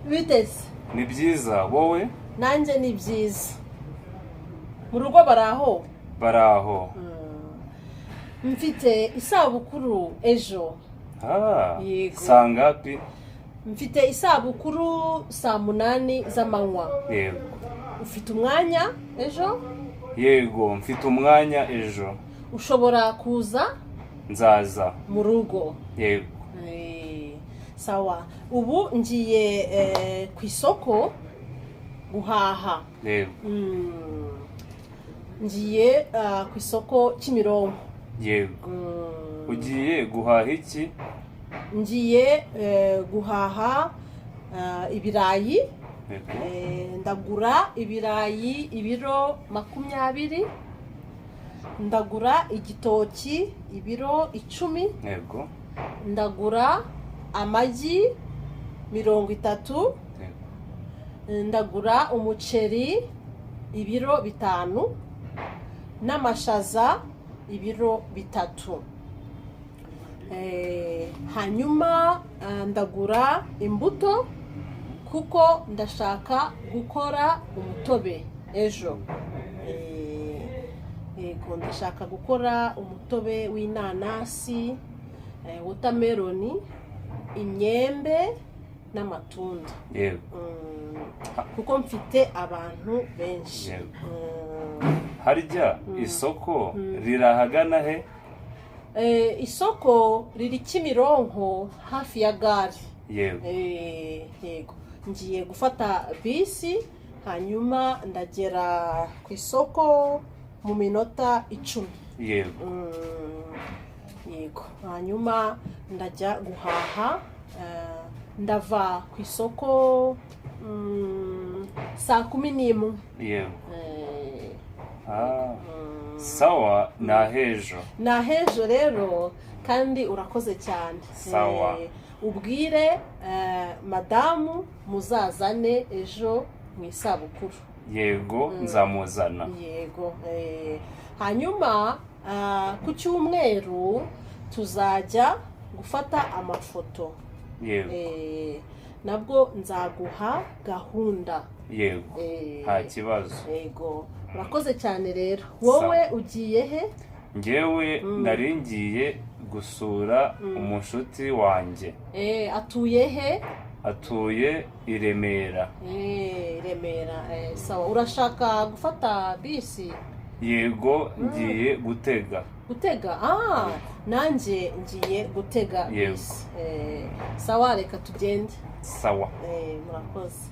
Biteze. Ni byiza wowe? Nanjye ni byiza. Mu rugo baraho? Baraho. Mfite isabukuru ejo. Yego. Sangapi? Mfite isabukuru saa 8 z'amanywa. Yego. Ufite umwanya ejo? Yego, mfite umwanya ejo. Ushobora kuza? Nzaza. Mu rugo. Yego. Sawa. Ubu ngiye ku isoko guhaha. Yego. Ngiye ku isoko Kimironko. Yego. Ugiye guhaha iki? Ngiye guhaha ibirayi. Ndagura ibirayi ibiro 20. Ndagura igitoki ibiro 10. Yego. Ndagura amagi 30. Ndagura umuceri ibiro 5 n'amashaza ibiro 3. Hanyuma ndagura imbuto kuko ndashaka gukora umutobe ejo. Yego, ndashaka gukora umutobe w'inanasi, watermelon, imyembe n'amatunda. Yego. Kuko mfite abantu benshi. Harya isoko rirahagana he? Isoko riri Kimironko hafi ya gare. Yego. Yego. Ngiye gufata bisi hanyuma ndagera ku isoko mu minota 10. Yego. Yego. Hanyuma ndajya guhaha. Ndava ku isoko saa 11. Yego. Sawa, nahejo. Nahejo rero kandi urakoze cyane. Sawa. Ubwire madamu muzazane ejo mu isabukuru. Yego, nzamuzana. Yego. Hanyuma ku cyumweru tuzajya gufata amafoto. Yego. Nabwo nzaguha gahunda. Yego. Nta kibazo. Yego. Urakoze cyane rero. Wowe ugiye he? Ngewe naringiye gusura umushuti wanjye. Atuye he? Atuye i Remera. Remera. Sawa. Urashaka gufata bisi? Yego, ngiye gutega. Gutega? Nanjye ngiye gutega bisi. Sawa, reka tugende. Sawa. Murakoze.